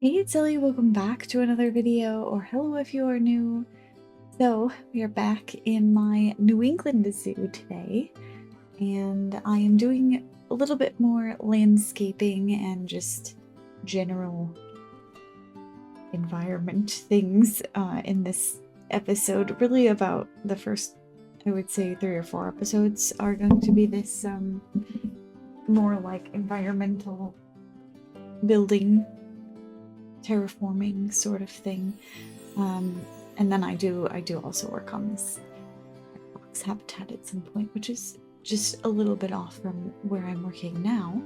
Hey Silly, welcome back to another video, or hello if you are new. So, we are back in my New England zoo today, and I am doing a little bit more landscaping and just general environment things in this episode. Really about the first, I would say 3 or 4 episodes are going to be this more like environmental building terraforming sort of thing, and then I do also work on this fox habitat at some point, which is just a little bit off from where I'm working now.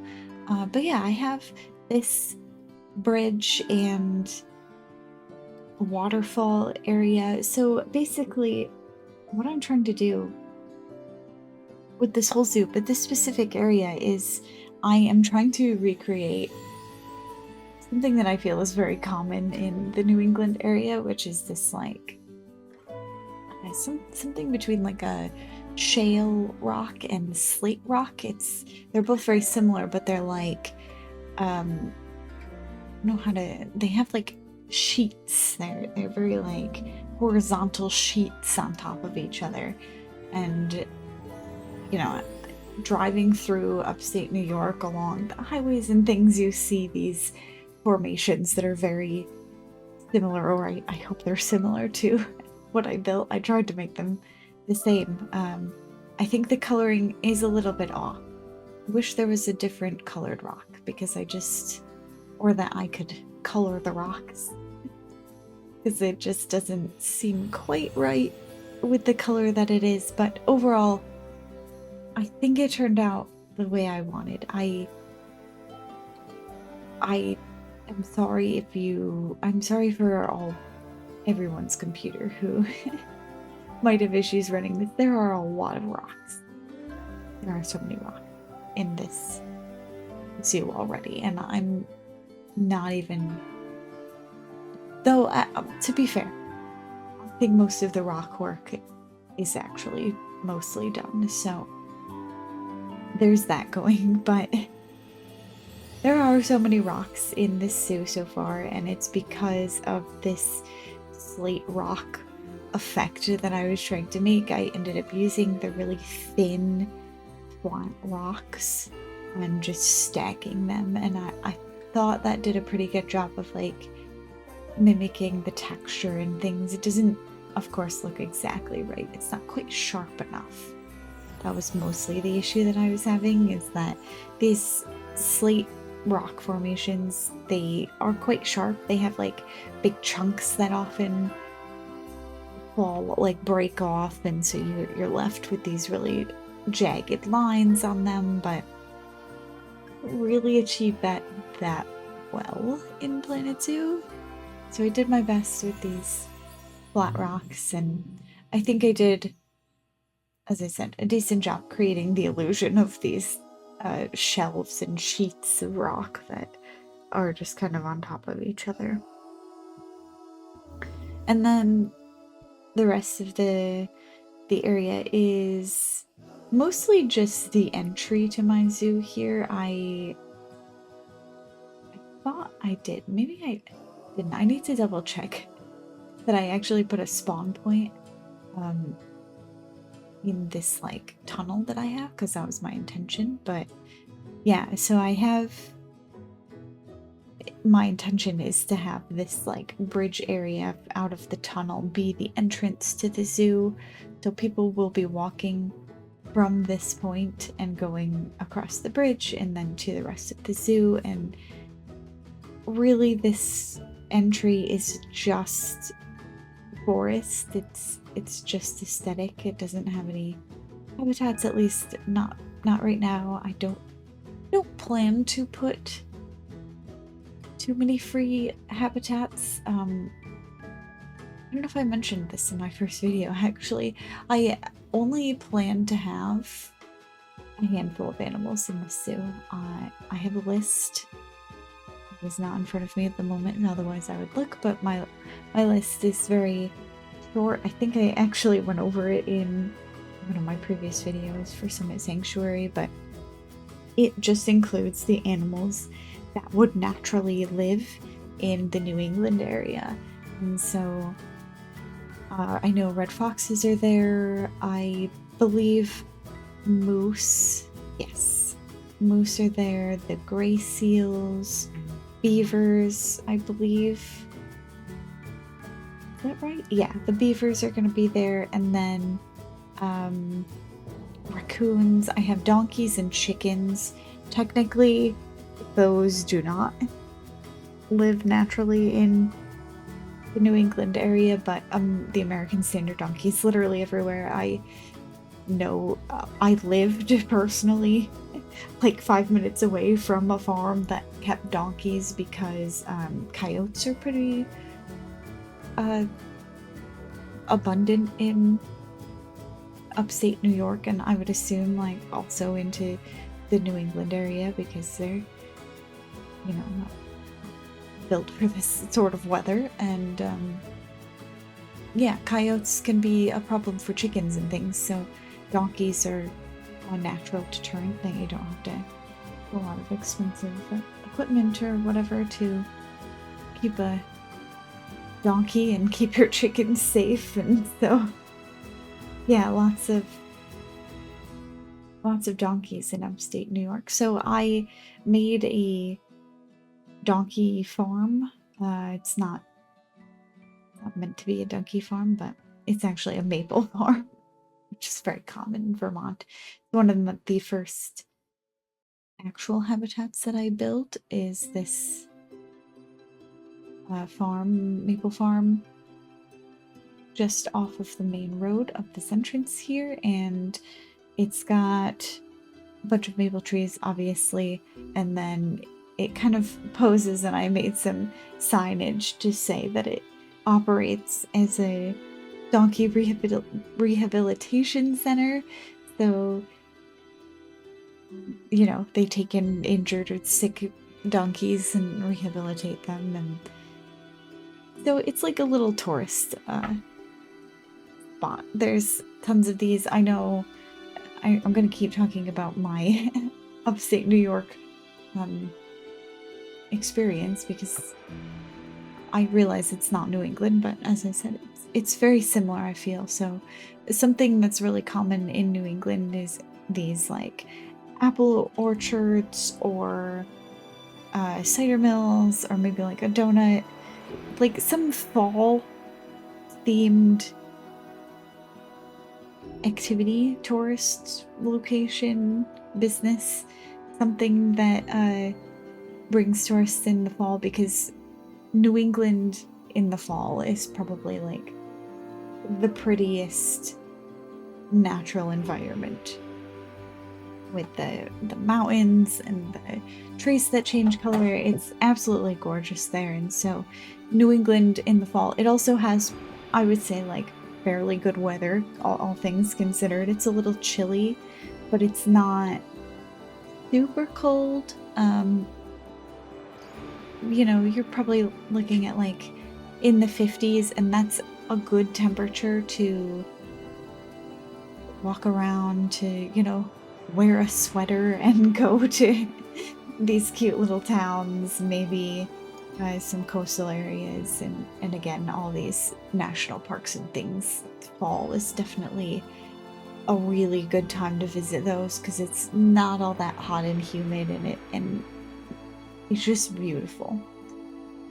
But yeah, I have this bridge and waterfall area. So basically, what I'm trying to do with this whole zoo, but this specific area, is I am trying to recreate something that I feel is very common in the New England area, which is this like something between like a shale rock and slate rock. They're both very similar, but they're like I don't know how to. They have like sheets. They're very like horizontal sheets on top of each other, and you know, driving through upstate New York along the highways and things, you see these formations that are very similar, or I hope they're similar to what I built. I tried to make them the same. I think the coloring is a little bit off. I wish there was a different colored rock, because or that I could color the rocks, because it just doesn't seem quite right with the color that it is. But overall, I think it turned out the way I wanted. I'm sorry I'm sorry for everyone's computer who might have issues running this. There are a lot of rocks. There are so many rocks in this zoo already, and I'm not even, though to be fair, I think most of the rock work is actually mostly done, so there's that going. But there are so many rocks in this zoo so far, and it's because of this slate rock effect that I was trying to make. I ended up using the really thin, flat rocks and just stacking them, and I thought that did a pretty good job of like mimicking the texture and things. It doesn't, of course, look exactly right. It's not quite sharp enough. That was mostly the issue that I was having, is that these slate rock formations, they are quite sharp. They have like big chunks that often fall, like break off, and so you're left with these really jagged lines on them. But really achieve that well in Planet Zoo. So I did my best with these flat rocks, and I think I did, as I said, a decent job creating the illusion of these shelves and sheets of rock that are just kind of on top of each other. And then the rest of the area is mostly just the entry to my zoo here. I thought I did. Maybe I didn't. I need to double check that I actually put a spawn point in this like tunnel that I have, because that was my intention. But yeah, so my intention is to have this like bridge area out of the tunnel be the entrance to the zoo, so people will be walking from this point and going across the bridge and then to the rest of the zoo. And really, this entry is just forest. It's just aesthetic. It doesn't have any habitats, at least not right now. I don't plan to put too many free habitats. I don't know if I mentioned this in my first video. Actually, I only plan to have a handful of animals in this zoo. I have a list. It is not in front of me at the moment, and otherwise I would look, but my list is very short. I think I actually went over it in one of my previous videos for Summit Sanctuary, but it just includes the animals that would naturally live in the New England area. And so I know red foxes are there. I believe moose. Yes. Moose are there. The gray seals, beavers, I believe. Is that right? Yeah, the beavers are going to be there. And then raccoons. I have donkeys and chickens. Technically, those do not live naturally in the New England area, but the American standard donkeys literally everywhere. I know I lived personally like 5 minutes away from a farm that kept donkeys because coyotes are pretty abundant in upstate New York, and I would assume like also into the New England area because they're, you know, not built for this sort of weather. And yeah, coyotes can be a problem for chickens and things, so donkeys are a natural deterrent that you don't have to a lot of expensive equipment or whatever to keep a donkey and keep your chickens safe. And so yeah, lots of donkeys in upstate New York. So I made a donkey farm. It's not meant to be a donkey farm, but it's actually a maple farm, which is very common in Vermont. One of the first actual habitats that I built is this maple farm, just off of the main road of this entrance here, and it's got a bunch of maple trees, obviously, and then it kind of poses, and I made some signage to say that it operates as a donkey rehabilitation center. So, you know, they take in injured or sick donkeys and rehabilitate them, and so it's like a little tourist spot. There's tons of these. I know I'm going to keep talking about my upstate New York experience because I realize it's not New England, but as I said, it's very similar, I feel. So something that's really common in New England is these like apple orchards or cider mills, or maybe like a donut, like some fall themed activity, tourist location, business, something that brings tourists in the fall, because New England in the fall is probably like the prettiest natural environment, with the mountains and the trees that change color. It's absolutely gorgeous there. And so New England in the fall, it also has, I would say, like fairly good weather, all things considered. It's a little chilly, but it's not super cold. You know, you're probably looking at like in the 50s, and that's a good temperature to walk around, to, you know, wear a sweater and go to these cute little towns, maybe some coastal areas, and again, all these national parks and things. Fall is definitely a really good time to visit those because it's not all that hot and humid in it, and it's just beautiful.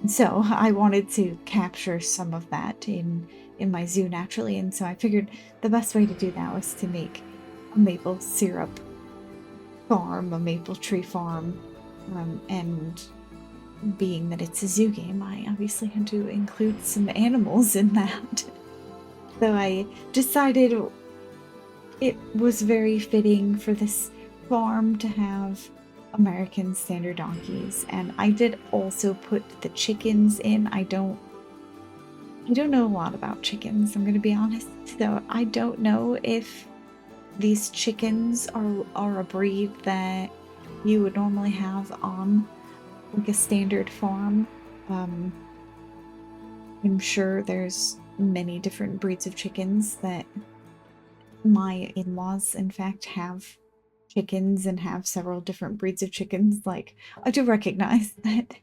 And so I wanted to capture some of that in my zoo naturally, and so I figured the best way to do that was to make a maple syrup farm, a maple tree farm, and being that it's a zoo game, I obviously had to include some animals in that. So I decided it was very fitting for this farm to have American standard donkeys, and I did also put the chickens in. I don't know a lot about chickens, I'm gonna be honest, so I don't know if these chickens are a breed that you would normally have on like a standard farm. I'm sure there's many different breeds of chickens that my in-laws, in fact, have chickens and have several different breeds of chickens. Like, I do recognize that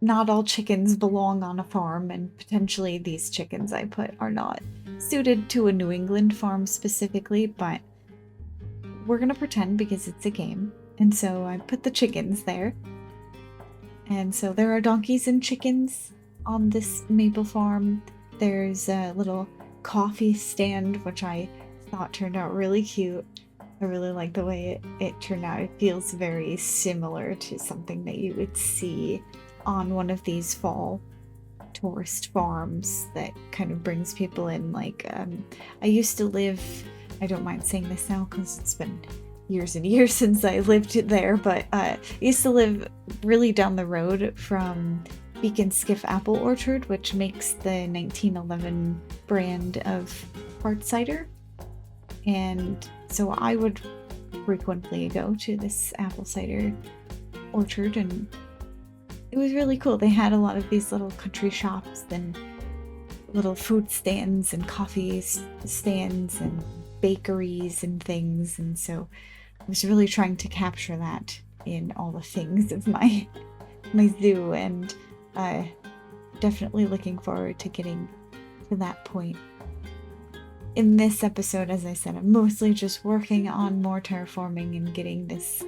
not all chickens belong on a farm, and potentially these chickens I put are not suited to a New England farm specifically, but we're gonna pretend because it's a game. And so I put the chickens there. And so there are donkeys and chickens on this maple farm. There's a little coffee stand, which I thought turned out really cute. I really like the way it turned out. It feels very similar to something that you would see on one of these fall tourist farms that kind of brings people in. Like, I used to live, I don't mind saying this now because it's been years and years since I lived there, but I used to live really down the road from Beacon Skiff Apple Orchard, which makes the 1911 brand of hard cider. And so I would frequently go to this apple cider orchard, and it was really cool. They had a lot of these little country shops and little food stands and coffee stands and bakeries and things, and so I was really trying to capture that in all the things of my zoo, and definitely looking forward to getting to that point. In this episode, as I said, I'm mostly just working on more terraforming and getting this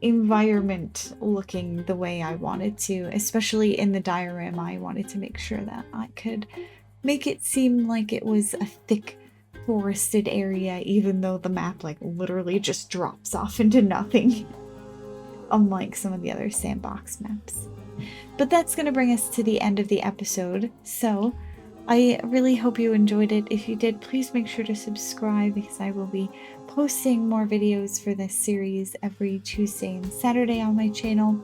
environment looking the way I wanted to, especially in the diorama. I wanted to make sure that I could make it seem like it was a thick forested area, even though the map like literally just drops off into nothing, unlike some of the other sandbox maps. But that's going to bring us to the end of the episode, so I really hope you enjoyed it. If you did, please make sure to subscribe because I will be posting more videos for this series every Tuesday and Saturday on my channel.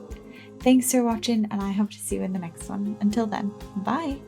Thanks for watching, and I hope to see you in the next one. Until then, bye!